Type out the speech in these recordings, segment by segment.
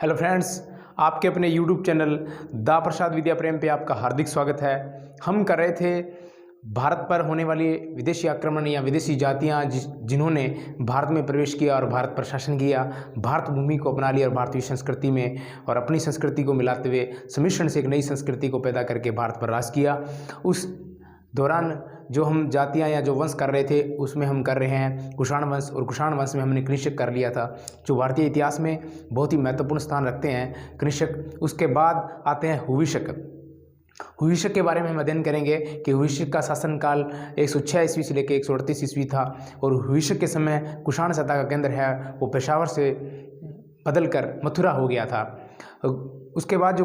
Hello friends, आपके अपने YouTube channel दा प्रसाद विद्या प्रेम पे आपका हार्दिक स्वागत है। हम कर रहे थे भारत पर होने वाली विदेशी आक्रमण या विदेशी जातियां जिन्होंने भारत में प्रवेश किया और भारत पर शासन किया, भारत भूमि को अपना लिया और भारतीय संस्कृति में और अपनी संस्कृति को मिलाते हुए सम्मिश्रण से एक नई संस्कृति को पैदा करके भारत पर राज किया। उस दौरान जो हम जातियां या जो वंश कर रहे थे उसमें हम कर रहे हैं कुषाण वंश, और कुषाण वंश में हमने कृषक कर लिया था जो भारतीय इतिहास में बहुत ही महत्वपूर्ण स्थान रखते हैं कृषक। उसके बाद आते हैं हुविशक। हुविशक के बारे में हम अध्ययन करेंगे कि हुविशक का शासनकाल 106 ईस्वी से लेकर 138 ईस्वी था, और हुविशक के समय कुषाण सत्ता का केंद्र है वो पेशावर से बदलकर मथुरा हो गया था। उसके बाद जो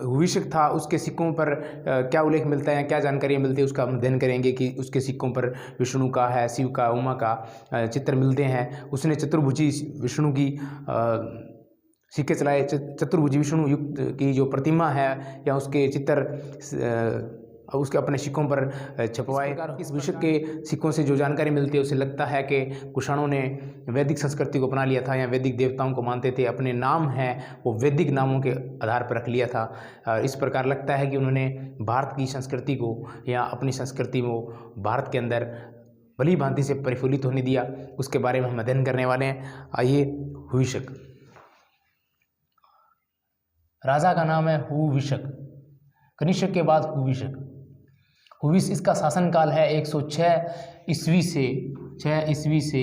हुविशक था उसके सिक्कों पर क्या उल्लेख मिलता है, क्या जानकारियाँ मिलती है, उसका हम अध्ययन करेंगे कि उसके सिक्कों पर विष्णु का है, शिव का, उमा का चित्र मिलते हैं। उसने चतुर्भुजी विष्णु की सिक्के चलाए। चतुर्भुजी विष्णु युक्त की जो प्रतिमा है या उसके चित्र उसके अपने सिक्कों पर छपवाए। इस विषय के सिक्कों से जो जानकारी मिलती है उसे लगता है कि कुषाणों ने वैदिक संस्कृति को अपना लिया था या वैदिक देवताओं को मानते थे, अपने नाम हैं वो वैदिक नामों के आधार पर रख लिया था। इस प्रकार लगता है कि उन्होंने भारत की संस्कृति को या अपनी संस्कृति को भारत के अंदर भली भांति से परिफुल्लित होने दिया। उसके बारे में हम अध्ययन करने वाले हैं। आइए, हुविशक। राजा का नाम है हुविशक, कनिष्क के बाद हुविशक। हुविश इसका शासनकाल है 106 ईस्वी से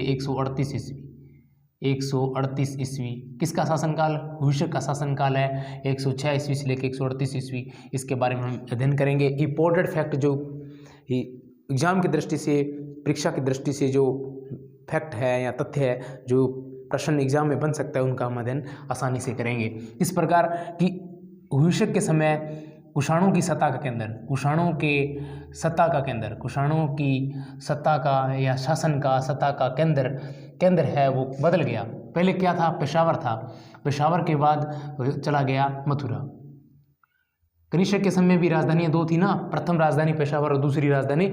138 ईस्वी। 138 ईस्वी किसका शासनकाल? हुविशक का शासनकाल है 106 ईस्वी से लेकर 138 ईस्वी। इसके बारे में हम अध्ययन करेंगे। इंपॉर्टेंट फैक्ट जो एग्जाम की दृष्टि से, परीक्षा की दृष्टि से जो फैक्ट है या तथ्य है जो प्रश्न एग्जाम में बन सकता है उनका हम अध्ययन आसानी से करेंगे। इस प्रकार की हुविशक के समय कुषाणों की सत्ता का केंद्र, कुषाणों की सत्ता का या शासन का सत्ता का केंद्र है वो बदल गया। पहले क्या था? पेशावर था। पेशावर के बाद चला गया मथुरा। कनिष्क के समय भी राजधानियां दो थी ना, प्रथम राजधानी पेशावर और दूसरी राजधानी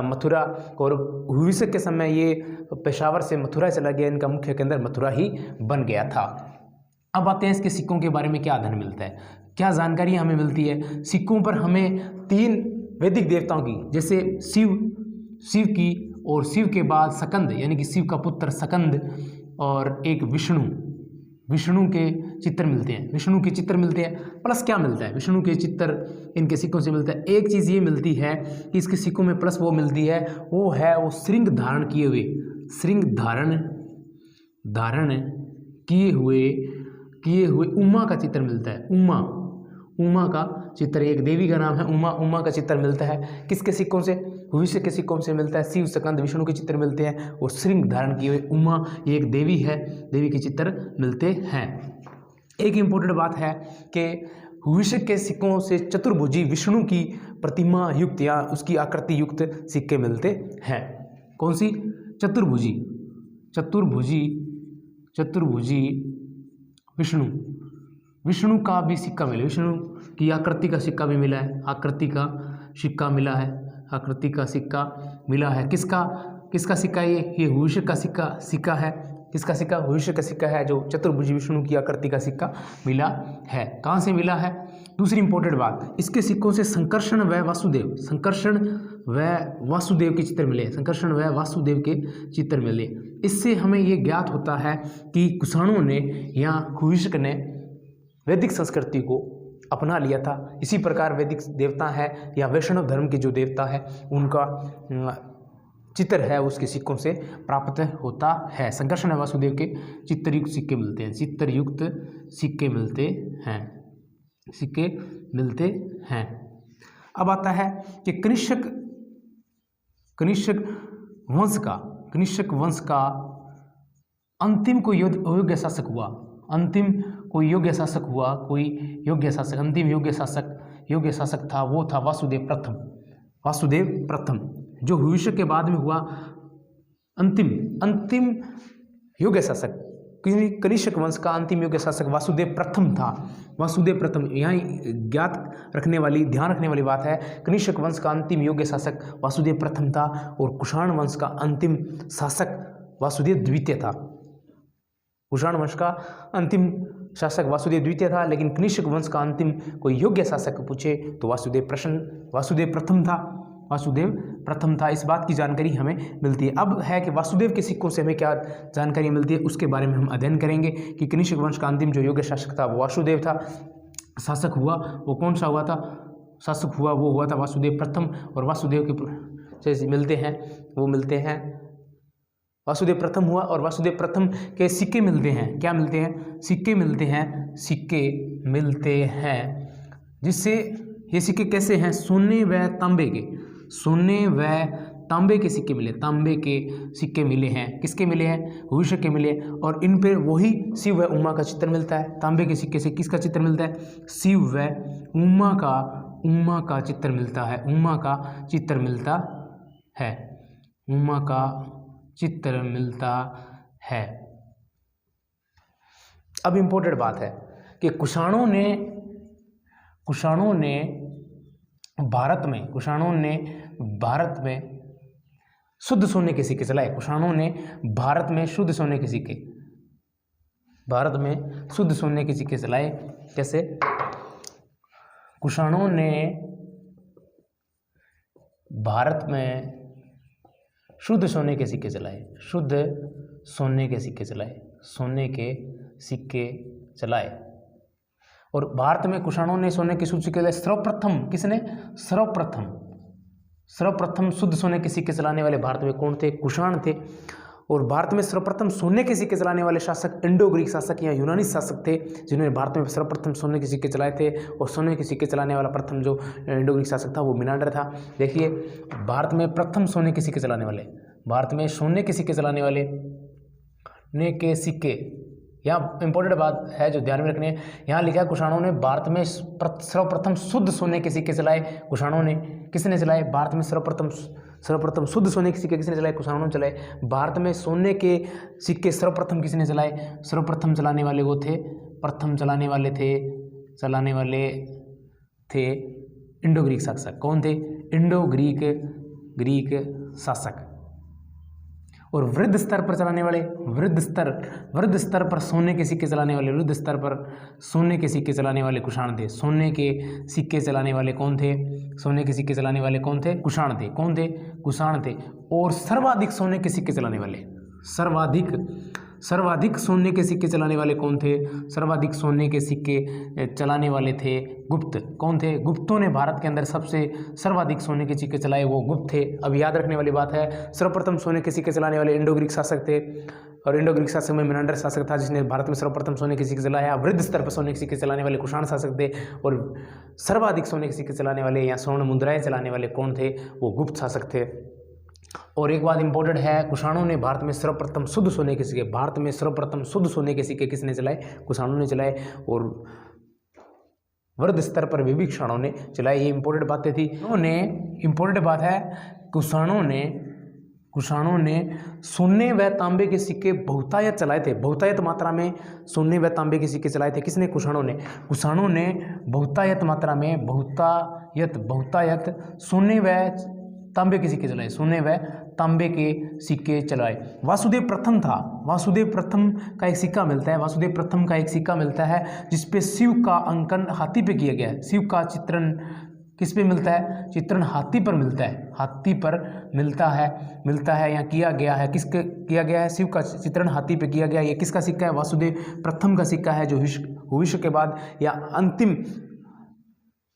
मथुरा। और हुविशक के समय ये पेशावर से मथुरा चला गया, इनका मुख्य केंद्र मथुरा ही बन गया था। अब आते हैं इसके सिक्कों के बारे में क्या अध्ययन मिलता है, क्या जानकारी हमें मिलती है। सिक्कों पर हमें 3 वैदिक देवताओं की, जैसे शिव की, और शिव के बाद सकंद यानी कि शिव का पुत्र सकंद, और एक विष्णु के चित्र मिलते हैं। विष्णु के चित्र मिलते हैं प्लस क्या मिलता है? विष्णु के चित्र इनके सिक्कों से मिलता है। एक चीज़ ये मिलती है कि इसके सिक्कों में प्लस वो मिलती है, वो श्रृंग धारण किए हुए, श्रृंग धारण किए हुए उमा का चित्र मिलता है। उमा का चित्र, एक देवी का नाम है उमा का चित्र मिलता है। किसके सिक्कों से? हुविशक के सिक्कों से मिलता है। शिव, सकंद, विष्णु के चित्र मिलते हैं, और श्रृंग धारण किए हुए उमा, ये एक देवी है, देवी के चित्र मिलते हैं। एक इम्पोर्टेंट बात है कि हुविशक के सिक्कों से चतुर्भुजी विष्णु की प्रतिमा युक्त या उसकी आकृति युक्त सिक्के मिलते हैं। कौन सी? चतुर्भुजी विष्णु का भी सिक्का मिला, विष्णु की आकृति का सिक्का भी मिला है। आकृति का सिक्का मिला है। किसका सिक्का? ये हुविशक का सिक्का है। किसका सिक्का? हुविशक का सिक्का है जो चतुर्भुजी विष्णु की आकृति का सिक्का मिला है। कहाँ से मिला है? दूसरी इंपॉर्टेंट बात, इसके सिक्कों से संकर्षण व वासुदेव के चित्र मिले। संकर्षण व वासुदेव के चित्र मिले। इससे हमें ये ज्ञात होता है कि कुषाणों ने या हुविशक ने वैदिक संस्कृति को अपना लिया था। इसी प्रकार वैदिक देवता है या वैष्णव धर्म के जो देवता है उनका चित्र है उसके सिक्कों से प्राप्त होता है। संकर्षण वासुदेव के चित्रयुक्त सिक्के मिलते हैं। अब आता है कि कनिष्क वंश का अंतिम कोई योग्य शासक हुआ। अंतिम योग्य शासक था, वो था वासुदेव प्रथम, जो हुविशक के बाद में हुआ अंतिम योग्य शासक। कनिष्क वंश का अंतिम योग्य शासक वासुदेव प्रथम था। वासुदेव प्रथम, यहाँ ध्यान रखने वाली बात है, कनिष्क वंश का अंतिम योग्य शासक वासुदेव प्रथम था, और कुषाण वंश का अंतिम शासक वासुदेव द्वितीय था। कुषाण वंश का अंतिम शासक वासुदेव द्वितीय था, लेकिन कनिष्क वंश का अंतिम कोई योग्य शासक पूछे तो वासुदेव प्रथम था। वासुदेव प्रथम था, इस बात की जानकारी हमें मिलती है। अब है कि वासुदेव के सिक्कों से हमें क्या जानकारी मिलती है, उसके बारे में हम अध्ययन करेंगे कि कनिष्क वंश का अंतिम जो योग्य शासक था वो वासुदेव था। शासक हुआ वो कौन सा हुआ था? शासक हुआ वो हुआ था वासुदेव प्रथम। और वासुदेव के जैसे मिलते हैं वो मिलते हैं, वासुदेव प्रथम हुआ और वासुदेव प्रथम के सिक्के मिलते हैं। क्या मिलते हैं? सिक्के मिलते हैं, सिक्के मिलते हैं। जिससे ये सिक्के कैसे हैं? सोने व तांबे के, सोने व तांबे के सिक्के मिले, तांबे के सिक्के मिले हैं। किसके मिले हैं? भविष्य के मिले। और इन पर वही शिव व उमा का चित्र मिलता है। तांबे के सिक्के से किसका चित्र मिलता है? शिव व उमा का चित्र मिलता है। उमा का चित्र मिलता है, उमा का चित्र मिलता है। अब इम्पोर्टेंट बात है कि कुषाणों ने भारत में शुद्ध सोने के सिक्के चलाए। कुषाणों ने भारत में शुद्ध सोने के सिक्के, भारत में शुद्ध सोने के सिक्के चलाए। कैसे? कुषाणों ने भारत में शुद्ध सोने के सिक्के चलाए, शुद्ध सोने के सिक्के चलाए, सोने के सिक्के चलाए। और भारत में कुषाणों ने सोने के शुद्ध सिक्के चलाए। सर्वप्रथम किसने? सर्वप्रथम शुद्ध सोने के सिक्के चलाने वाले भारत में कौन थे? कुषाण थे। और भारत में सर्वप्रथम सोने के सिक्के चलाने वाले शासक इंडो ग्रीक शासक या यूनानी शासक थे, जिन्होंने भारत में सर्वप्रथम सोने के सिक्के चलाए थे। और सोने के सिक्के चलाने वाला प्रथम जो इंडो ग्रीक शासक था वो मिनांडर था। देखिए, भारत में प्रथम सोने के सिक्के चलाने वाले, भारत में सोने के सिक्के चलाने वाले ने के सिक्के, यहाँ इंपॉर्टेंट बात है जो ध्यान में रखनी है। यहाँ लिखा है कुषाणों ने भारत में सर्वप्रथम शुद्ध सोने के सिक्के चलाए। कुषाणों ने, किसने चलाए? भारत में सर्वप्रथम शुद्ध सोने के सिक्के किसने चलाए? कुषाणों ने चलाए। भारत में सोने के सिक्के सर्वप्रथम किसने चलाए? सर्वप्रथम चलाने वाले वो थे, प्रथम चलाने वाले थे इंडो ग्रीक शासक। कौन थे? इंडो ग्रीक शासक। और वृद्ध स्तर पर चलाने वाले, वृद्ध स्तर पर सोने के सिक्के चलाने वाले, वृद्ध स्तर पर सोने के सिक्के चलाने वाले कुषाण थे। सोने के सिक्के चलाने वाले कौन थे? सोने के सिक्के चलाने वाले कौन थे? कुषाण थे। कौन थे? कुषाण थे। और सर्वाधिक सोने के सिक्के चलाने वाले, सर्वाधिक सोने के सिक्के चलाने वाले कौन थे? सर्वाधिक सोने के सिक्के चलाने वाले थे गुप्त। कौन थे? गुप्तों ने भारत के अंदर सबसे सर्वाधिक सोने के सिक्के चलाए, वो गुप्त थे। अब याद रखने वाली बात है, सर्वप्रथम सोने के सिक्के चलाने वाले इंडो ग्रीक शासक थे। और इंडो ग्रीक शासक में मिनांडर शासक था, जिसने भारत में सर्वप्रथम सोने के सिक्के चलाया। वृद्ध स्तर पर सोने के सिक्के चलाने वाले कुषाण शासक थे। और सर्वाधिक सोने के सिक्के चलाने वाले या स्वर्ण मुद्राएं चलाने वाले कौन थे? वो गुप्त शासक थे। और एक बात इंपॉर्टेंट है, कुषाणों ने भारत में सर्वप्रथम शुद्ध सोने के सिक्के, भारत में सर्वप्रथम शुद्ध सोने के सिक्के किसने चलाए? कुषाणों ने चलाए। और वृद्ध स्तर पर भी कुषाणों ने चलाए। ये इंपॉर्टेंट बातें थी। उन्होंने, इंपॉर्टेंट बात है, कुषाणों ने सोने व तांबे के सिक्के बहुतायत चलाए थे। बहुतायत मात्रा में सोने व तांबे के सिक्के चलाए थे। किसने? कुषाणों ने। कुषाणों ने बहुतायत मात्रा में, बहुतायत सोने व तांबे के सिक्के चलाए, सोने व तांबे के सिक्के चलाए। वासुदेव प्रथम था। वासुदेव प्रथम का एक सिक्का मिलता है, वासुदेव प्रथम का एक सिक्का मिलता है जिसपे शिव का अंकन हाथी पे किया गया है। शिव का चित्रण किस पे मिलता है? चित्रण हाथी पर मिलता है, हाथी पर मिलता है या किया गया है। किसके किया गया है? शिव का चित्रण हाथी पे किया गया है। ये किसका सिक्का है? वासुदेव प्रथम का सिक्का है, जो भविष्य के बाद या अंतिम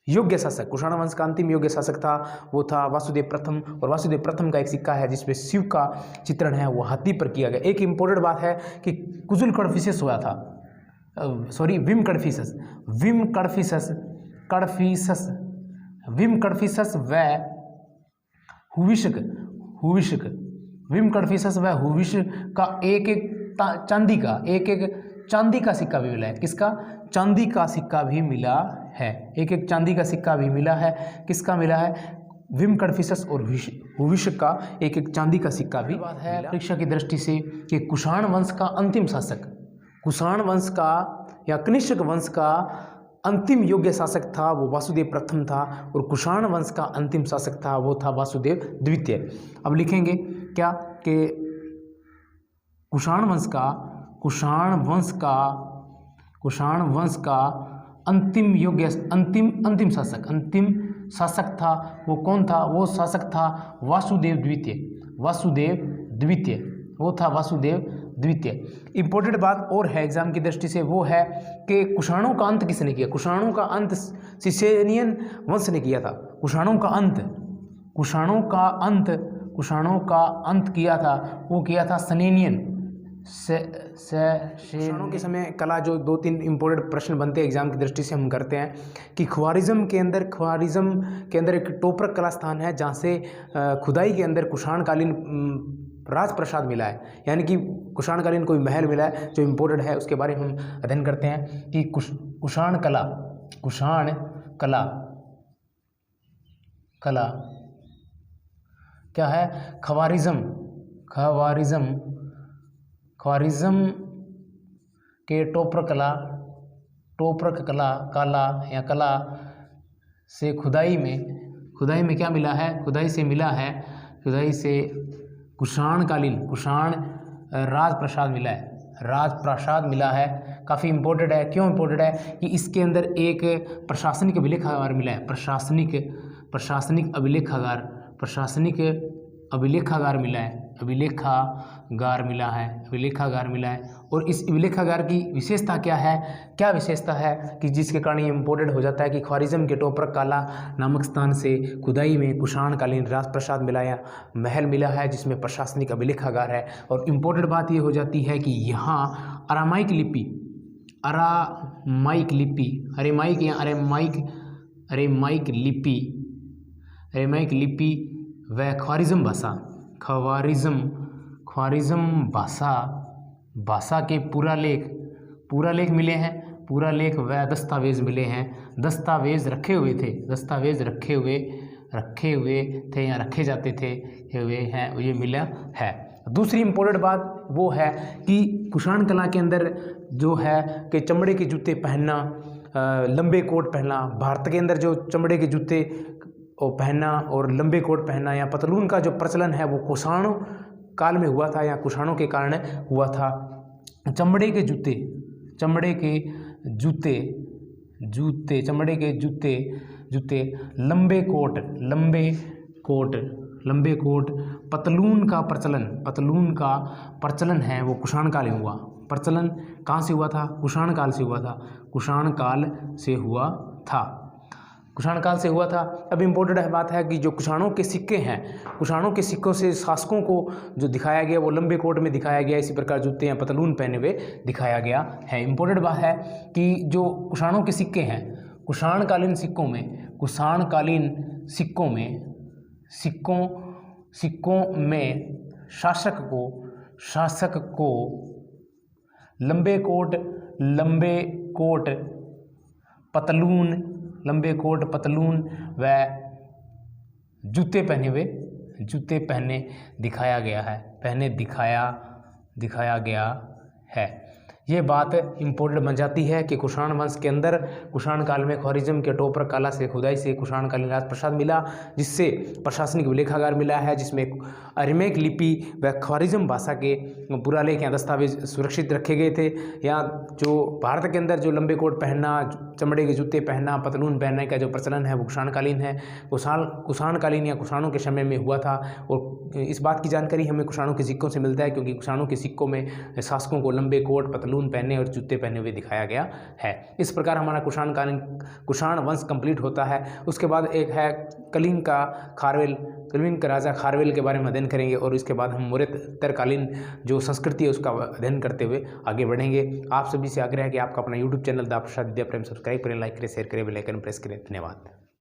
योग्य शासक, कुषाण वंश का अंतिम योग्य शासक था, वो था वासुदेव प्रथम। और वासुदेव प्रथम का एक सिक्का है जिसमें शिव का चित्रण है, वो हाथी पर किया गया। एक इंपॉर्टेंट बात है कि कुजुल कडफिसेस हुआ था, विम कडफिसस व हुविष्क का एक चांदी का सिक्का भी मिला है। किसका? चांदी का सिक्का भी मिला है। एक चांदी का सिक्का भी मिला है। किसका मिला है? विम कडफिसस और हुविष्क का एक चांदी का सिक्का भी है। परीक्षा की दृष्टि से कि कुषाण वंश का अंतिम शासक, कुषाण वंश का या कनिष्क वंश का अंतिम योग्य शासक था, वो वासुदेव प्रथम था। और कुषाण वंश का अंतिम शासक था, वो था वासुदेव द्वितीय। अब लिखेंगे क्या कि कुषाण वंश कुषाण वंश का अंतिम शासक था वो कौन था? वो शासक था वासुदेव द्वितीय, वो था वासुदेव द्वितीय। इंपॉर्टेंट बात और है एग्जाम की दृष्टि से, वो है कि कुषाणों का अंत किसने किया? कुषाणों का अंत सिसेनियन वंश ने किया था। कुषाणों का अंत किया था, वो किया था सनेनियन। कुषाणों के समय कला जो 2-3 इम्पोर्टेंट प्रश्न बनते हैं एग्जाम की दृष्टि से हम करते हैं कि ख्वारिज़्म के अंदर एक टोपरक कला स्थान है जहाँ से खुदाई के अंदर कुषाणकालीन राजप्रसाद मिला है, यानी कि कुषाणकालीन कोई महल मिला है जो इम्पोर्टेंट है, उसके बारे में हम अध्ययन करते हैं कि कुषाण कला क्या है? ख्वारिज़्म के टोपरक कला से खुदाई में क्या मिला है? खुदाई से कुषाण राजप्रसाद मिला है। काफ़ी इम्पोर्टेंट है। क्यों इम्पोर्टेंट है? कि इसके अंदर एक प्रशासनिक अभिलेखागार मिला है, प्रशासनिक अभिलेखागार मिला है। और इस अभिलेखागार की विशेषता क्या है कि जिसके कारण ये इम्पोर्टेंट हो जाता है कि ख्वारिज़्म के टोपरक काला नामक स्थान से खुदाई में कुषाणकालीन राजप्रसाद मिला या महल मिला है जिसमें प्रशासनिक अभिलेखागार है। और इम्पोर्टेंट बात ये हो जाती है कि यहाँ अरामाइक लिपि व ख्वारिज़्म भाषा के पूरा लेख मिले हैं, व दस्तावेज मिले हैं। दस्तावेज रखे हुए थे या रखे जाते थे, ये मिला है। दूसरी इम्पोर्टेंट बात वो है कि कुषाण कला के अंदर जो है कि चमड़े के जूते पहनना, लंबे कोट पहनना, भारत के अंदर जो चमड़े के जूते पहनना और लंबे कोट पहनना या पतलून का जो प्रचलन है वो कुषाणों काल में हुआ था या कुषाणों के कारण हुआ था। चमड़े के जूते, लंबे कोट, पतलून का प्रचलन है वो कुषाण काल में हुआ। प्रचलन कहाँ से हुआ था? कुषाण काल से हुआ था। अब इम्पोर्टेंट बात है कि जो कुषाणों के सिक्के हैं, कुषाणों के सिक्कों से शासकों को जो दिखाया गया वो लंबे कोट में दिखाया गया, इसी प्रकार जूते या पतलून पहने हुए दिखाया गया है। इम्पोर्टेंट बात है कि जो कुषाणों के सिक्के हैं, कुषाणकालीन सिक्कों में शासक को लंबे कोट पतलून व जूते पहने दिखाया गया है। ये बात इम्पोर्टेंट बन जाती है कि कुषाण वंश के अंदर कुषाण काल में ख्वारिज़्म के टोपरक काला से खुदाई से कुषाणकालीन राजप्रसाद मिला, जिससे प्रशासनिक अभिलेखागार मिला है जिसमें अरामाइक लिपि व ख्वारिज़्म भाषा के पुरालेख या दस्तावेज सुरक्षित रखे गए थे। या जो भारत के अंदर जो लंबे कोट पहनना, चमड़े के जूते पहनना, पतलून पहनने का जो प्रचलन है वो कुषाणकालीन है, कुषाणकालीन या कुषाणों के समय में हुआ था। और इस बात की जानकारी हमें कुषाणों के सिक्कों से मिलता है, क्योंकि कुषाणों के सिक्कों में शासकों को लंबे कोट पतलून पहने और जूते पहने हुए दिखाया गया है। इस प्रकार हमारा कुषाण वंश कंप्लीट होता है। उसके बाद एक है कलिंग का राजा खारवेल के बारे में अध्ययन करेंगे और इसके बाद हम मौर्य उत्तरकालीन जो संस्कृति है उसका अध्ययन करते हुए आगे बढ़ेंगे। आप सभी से आग्रह है कि आपका अपना YouTube चैनल दा प्रसाद विद्या प्रेम सब्सक्राइब करें, लाइक करें, शेयर करें, बेल आइकन प्रेस करें। धन्यवाद।